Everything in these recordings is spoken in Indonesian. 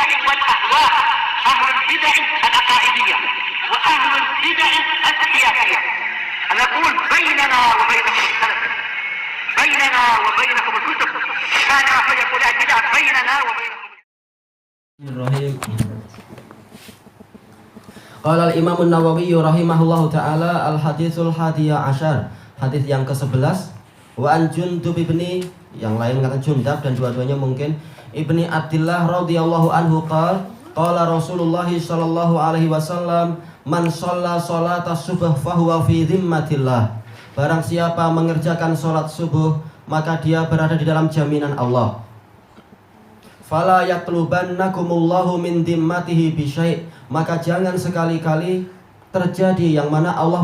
البدع والأهواء، أهل البدع العقائدية وأهل البدع السياسية. نقول بيننا وبينكم السلف، بيننا وبينكم الكتب، كان فيقول البدع بيننا وبينكم. Qala al-Imam an-Nawawi rahimahullahu taala al-haditsul hadiyah asyar, hadis yang ke-11. Wa an Jundub ibni, yang lain kata Jundab dan dua-duanya mungkin, ibni Abdillah radhiyallahu anhu qala Rasulullah sallallahu alaihi wasallam, man shalla salata subuh fahuwa fi dhimmatillah. Barang siapa mengerjakan salat subuh, maka dia berada di dalam jaminan Allah. Fala yatlubannakumullahu min dimmatihi bisyai', maka jangan sekali-kali terjadi yang mana Allah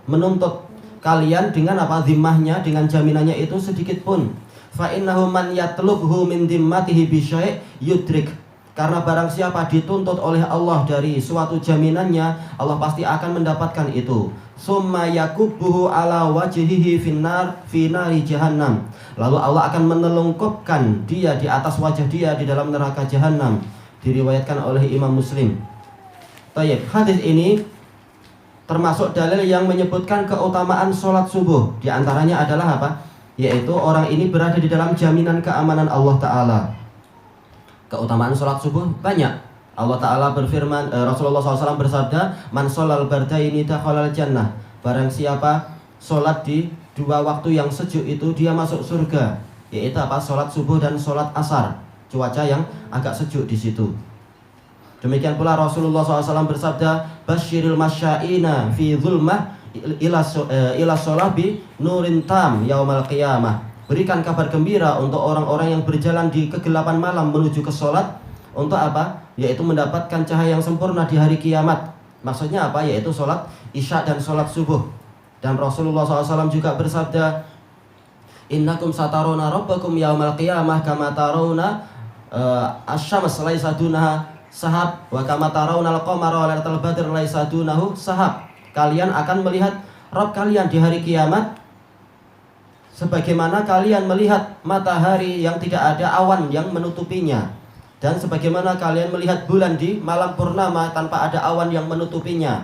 menuntut kalian dengan apa? Zimmahnya, dengan jaminannya itu sedikit pun. Fa innahu man yatlubhu min dimmatihi bisyai' yudrik. Karena barang siapa dituntut oleh Allah dari suatu jaminannya, Allah pasti akan mendapatkan itu. Summa yakubbuhu ala wajhihi finnar fi nari jahannam. Lalu Allah akan menelungkupkan dia di atas wajah dia di dalam neraka jahannam. Diriwayatkan oleh Imam Muslim. Tayyib, hadis ini termasuk dalil yang menyebutkan keutamaan sholat subuh. Di antaranya adalah apa? Yaitu orang ini berada di dalam jaminan keamanan Allah Ta'ala. Keutamaan sholat subuh banyak. Allah Ta'ala berfirman, Rasulullah SAW bersabda, man sholal bardaini dakhalal jannah. Barang siapa sholat di dua waktu yang sejuk itu, dia masuk surga. Yaitu apa? Sholat subuh dan sholat asar. Cuaca yang agak sejuk di situ. Demikian pula Rasulullah SAW bersabda, basyiril masya'ina fi zulmah ila sholabi nurin tam yaumal qiyamah. Berikan kabar gembira untuk orang-orang yang berjalan di kegelapan malam menuju ke sholat. Untuk apa? Yaitu mendapatkan cahaya yang sempurna di hari kiamat. Maksudnya apa? Yaitu sholat isya dan sholat subuh. Dan Rasulullah SAW juga bersabda, innakum sataruna rabbakum yaumal qiyamah kama tarawna asyams laisa dunaha sahab wa kama tarawna al-qamara lailatal badr laisa dunahu sahab. Kalian akan melihat Rabb kalian di hari kiamat sebagaimana kalian melihat matahari yang tidak ada awan yang menutupinya, dan sebagaimana kalian melihat bulan di malam purnama tanpa ada awan yang menutupinya.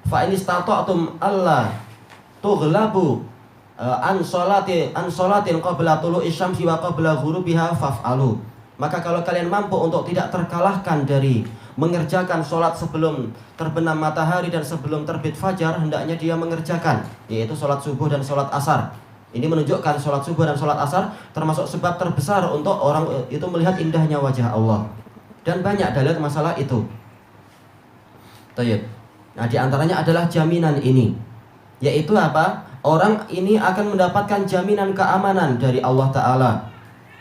Fa in istata'tum alla tughlabu an sholatin qabla tulu'i syamsi wa qabla ghurubiha faf'alu. Maka kalau kalian mampu untuk tidak terkalahkan dari mengerjakan sholat sebelum terbenam matahari dan sebelum terbit fajar, hendaknya dia mengerjakan, yaitu sholat subuh dan sholat asar. Ini menunjukkan sholat subuh dan sholat asar termasuk sebab terbesar untuk orang itu melihat indahnya wajah Allah. Dan banyak dalil masalah itu. Tayyib. Nah, di antaranya adalah jaminan ini, yaitu apa? Orang ini akan mendapatkan jaminan keamanan dari Allah Ta'ala,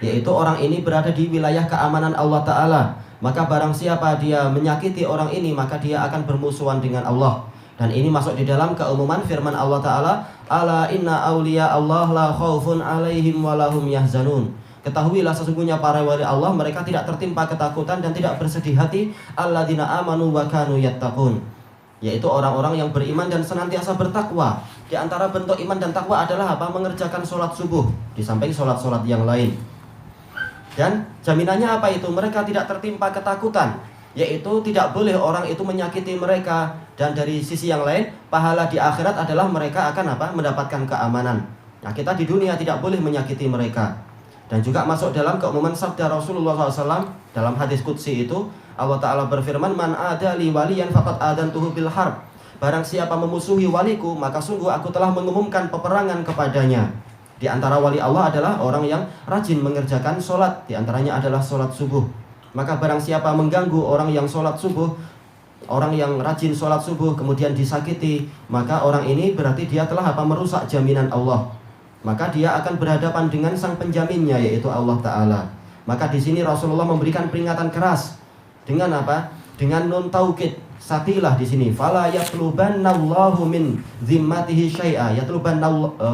yaitu orang ini berada di wilayah keamanan Allah Ta'ala. Maka barang siapa dia menyakiti orang ini, maka dia akan bermusuhan dengan Allah. Dan ini masuk di dalam keumuman firman Allah Ta'ala, ala inna awliya Allah la khawfun alaihim walahum yahzanun. Ketahuilah sesungguhnya para wali Allah, mereka tidak tertimpa ketakutan dan tidak bersedih hati. Alladzina amanu wa kanu yattaqun, yaitu orang-orang yang beriman dan senantiasa bertakwa. Di antara bentuk iman dan takwa adalah apa? Mengerjakan sholat subuh di samping sholat-sholat yang lain. Dan jaminannya apa itu? Mereka tidak tertimpa ketakutan, yaitu tidak boleh orang itu menyakiti mereka. Dan dari sisi yang lain, pahala di akhirat adalah mereka akan apa? Mendapatkan keamanan. Nah, kita di dunia tidak boleh menyakiti mereka. Dan juga masuk dalam keumuman sabda Rasulullah SAW dalam hadis qudsi itu, Allah Ta'ala berfirman, man adali waliyan faqad adantuhu bil harb. Barang siapa memusuhi waliku, maka sungguh aku telah mengumumkan peperangan kepadanya. Di antara wali Allah adalah orang yang rajin mengerjakan sholat. Di antaranya adalah sholat subuh. Maka barang siapa mengganggu orang yang sholat subuh, orang yang rajin sholat subuh kemudian disakiti, maka orang ini berarti dia telah apa? Merusak jaminan Allah. Maka dia akan berhadapan dengan sang penjaminnya, yaitu Allah Ta'ala. Maka di sini Rasulullah memberikan peringatan keras dengan apa? Dengan nun taukid, satilah di sini. Fala yatlubannallahu min zimmatihi syai'a.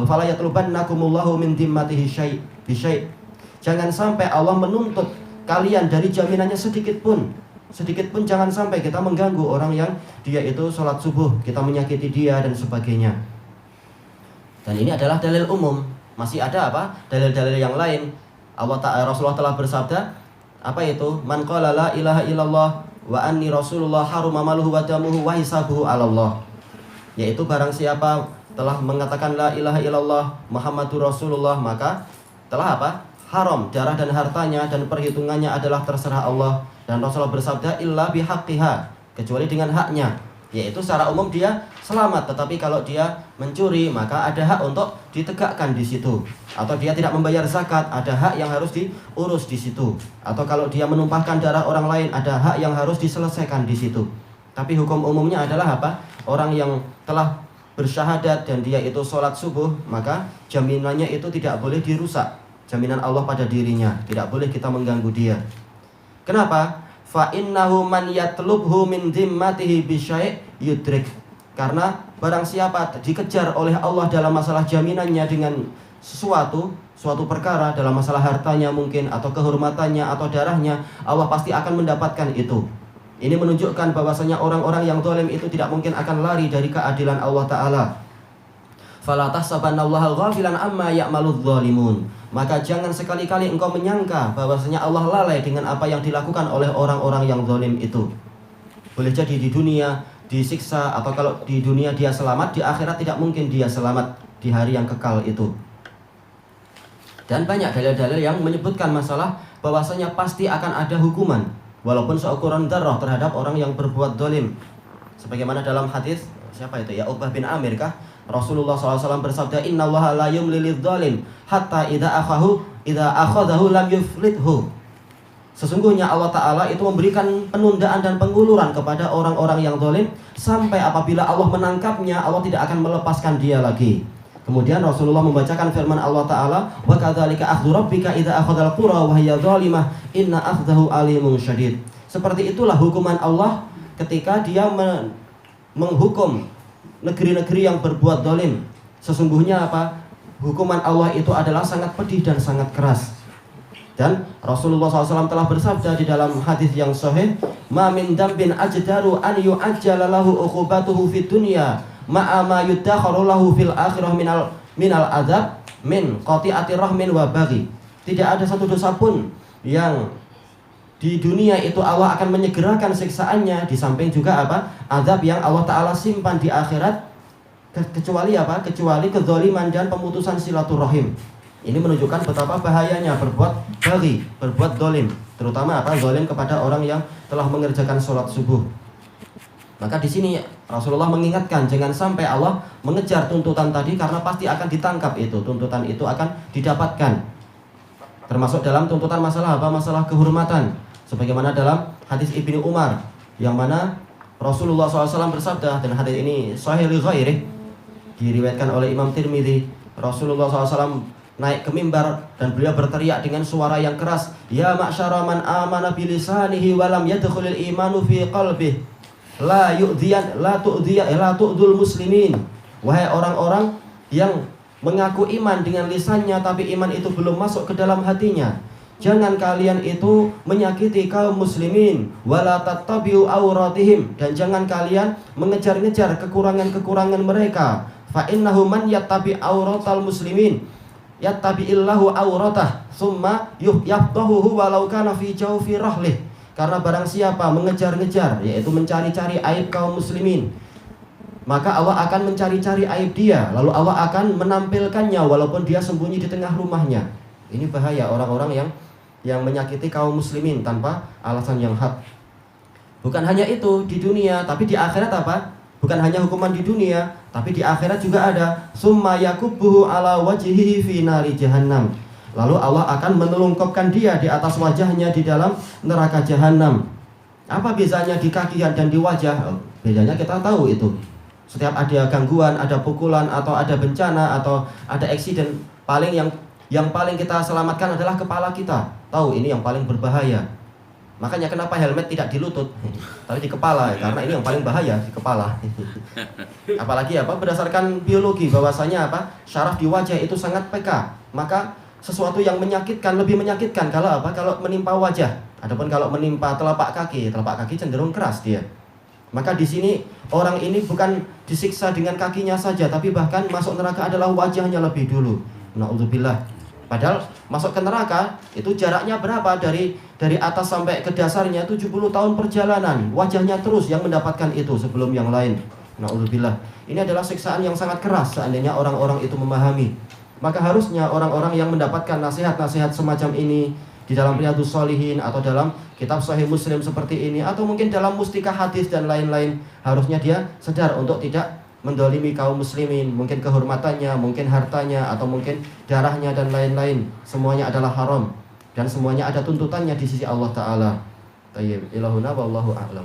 Fala yatlubannakumullahu min zimmatihi syai'. Jangan sampai Allah menuntut kalian dari jaminannya sedikit pun. Sedikit pun jangan sampai kita mengganggu orang yang dia itu sholat subuh, kita menyakiti dia dan sebagainya. Dan ini adalah dalil umum. Masih ada apa? Dalil-dalil yang lain. Rasulullah telah bersabda, Apa itu? Man qala la ilaha illallah wa anni rasulullah haruma maluhu wa damuhu wa hisabuhu 'ala Allah. Yaitu barang siapa telah mengatakan la ilaha illallah Muhammadur Rasulullah, maka telah apa? Haram darah dan hartanya dan perhitungannya adalah terserah Allah. Dan Rasulullah bersabda illa bihaqqiha, kecuali dengan haknya. Yaitu secara umum dia selamat, tetapi kalau dia mencuri maka ada hak untuk ditegakkan di situ. Atau dia tidak membayar zakat, ada hak yang harus diurus di situ. Atau kalau dia menumpahkan darah orang lain, ada hak yang harus diselesaikan di situ. Tapi hukum umumnya adalah apa? Orang yang telah bersyahadat dan dia itu sholat subuh, maka jaminannya itu tidak boleh dirusak. Jaminan Allah pada dirinya, tidak boleh kita mengganggu dia. Kenapa? Fa innahu man yatlubhu min dhimmatihi bi syai' yudrik. Karena barang siapa dikejar oleh Allah dalam masalah jaminannya dengan suatu perkara, dalam masalah hartanya mungkin, atau kehormatannya, atau darahnya, Allah pasti akan mendapatkan itu. Ini menunjukkan bahwasanya orang-orang yang zalim itu tidak mungkin akan lari dari keadilan Allah Ta'ala. Fala tahsabannallaha ghafilan amma ya'maludz zalimun. Maka jangan sekali-kali engkau menyangka bahwasanya Allah lalai dengan apa yang dilakukan oleh orang-orang yang zalim itu. Boleh jadi di dunia disiksa, atau kalau di dunia dia selamat, di akhirat tidak mungkin dia selamat di hari yang kekal itu. Dan banyak dalil-dalil yang menyebutkan masalah bahwasanya pasti akan ada hukuman walaupun seukuran dzarrah terhadap orang yang berbuat zalim. Sebagaimana dalam hadis siapa itu ya, Uqbah bin Amir kah? Rasulullah SAW bersabda, innallaha la yumli lidzalim hatta idza akhadahu lam yuflithu. Sesungguhnya Allah Ta'ala itu memberikan penundaan dan penguluran kepada orang-orang yang zalim sampai apabila Allah menangkapnya, Allah tidak akan melepaskan dia lagi. Kemudian Rasulullah membacakan firman Allah Ta'ala, wa kadzalika akhdhu rabbika idza akhadhal qura wa hiya zalimah inna akhdahu alimun syadid. Seperti itulah hukuman Allah ketika dia menghukum negeri-negeri yang berbuat zalim. Sesungguhnya apa? Hukuman Allah itu adalah sangat pedih dan sangat keras. Dan Rasulullah SAW telah bersabda di dalam hadis yang sahih, ma min dambin ajdaru an yu'ajjala lahu uqubatuhu fid dunya ma'a ma yuddakharu lahu fil akhirah minal adzab min qati'ati rahmin wa baghi. Tidak ada satu dosa pun yang di dunia itu Allah akan menyegerakan siksaannya, di samping juga apa? Azab yang Allah Ta'ala simpan di akhirat, kecuali apa? Kecuali kezaliman dan pemutusan silaturahim. Ini menunjukkan betapa bahayanya berbuat baghi, berbuat zalim, terutama apa? Zalim kepada orang yang telah mengerjakan sholat subuh. Maka di sini Rasulullah mengingatkan jangan sampai Allah mengejar tuntutan tadi, karena pasti akan ditangkap itu, tuntutan itu akan didapatkan. Termasuk dalam tuntutan masalah apa? Masalah kehormatan. Sebagaimana dalam hadis Ibnu Umar, yang mana Rasulullah SAW bersabda, dan hadis ini sahih li ghairih, diriwayatkan oleh Imam Tirmidzi. Rasulullah SAW naik ke mimbar dan beliau berteriak dengan suara yang keras, ya ma'syara man amana bilisanihi walam yadkhulil imanu fi qalbih la tu'dul muslimin. Wahai orang-orang yang mengaku iman dengan lisannya tapi iman itu belum masuk ke dalam hatinya, jangan kalian itu menyakiti kaum muslimin, wala tattabi'u auratihim, dan jangan kalian mengejar-ngejar kekurangan-kekurangan mereka. Fa innahu man yattabi auratal muslimin yattabi'illahu auratah summa yafdahuhu walau kana fi jawfi rahlih. Karena barang siapa mengejar-ngejar, yaitu mencari-cari aib kaum muslimin, maka Allah akan mencari-cari aib dia, lalu Allah akan menampilkannya walaupun dia sembunyi di tengah rumahnya. Ini bahaya orang-orang yang menyakiti kaum muslimin tanpa alasan yang hak. Bukan hanya itu di dunia, tapi di akhirat apa? Bukan hanya hukuman di dunia, tapi di akhirat juga ada. Summa yakubbuhu ala wajhihi fi nari jahannam. Lalu Allah akan menelungkupkan dia di atas wajahnya di dalam neraka jahanam. Apa bezanya di kaki dan di wajah? Bedanya kita tahu itu. Setiap ada gangguan, ada pukulan, atau ada bencana, atau ada eksiden, paling yang paling kita selamatkan adalah kepala kita. Tahu ini yang paling berbahaya. Makanya kenapa helmet tidak di lutut, tapi di kepala, karena ini yang paling bahaya di kepala. Apalagi apa? Berdasarkan biologi bahwasanya apa? Syaraf di wajah itu sangat peka. Maka sesuatu yang menyakitkan lebih menyakitkan kalau apa? Kalau menimpa wajah. Adapun kalau menimpa telapak kaki cenderung keras dia. Maka di sini orang ini bukan disiksa dengan kakinya saja, tapi bahkan masuk neraka adalah wajahnya lebih dulu. Na'udzubillah. Padahal masuk ke neraka itu jaraknya berapa, dari atas sampai ke dasarnya 70 tahun perjalanan. Wajahnya terus yang mendapatkan itu sebelum yang lain. Na'udzubillah. Ini adalah siksaan yang sangat keras seandainya orang-orang itu memahami. Maka harusnya orang-orang yang mendapatkan nasihat-nasihat semacam ini di dalam Riyadhus Shalihin atau dalam kitab Sahih Muslim seperti ini, atau mungkin dalam mustikah hadis dan lain-lain, harusnya dia sadar untuk tidak mendolimi kaum muslimin. Mungkin kehormatannya, mungkin hartanya, atau mungkin darahnya dan lain-lain, semuanya adalah haram dan semuanya ada tuntutannya di sisi Allah Ta'ala. Tayyib, ilahuna wallahu a'lam.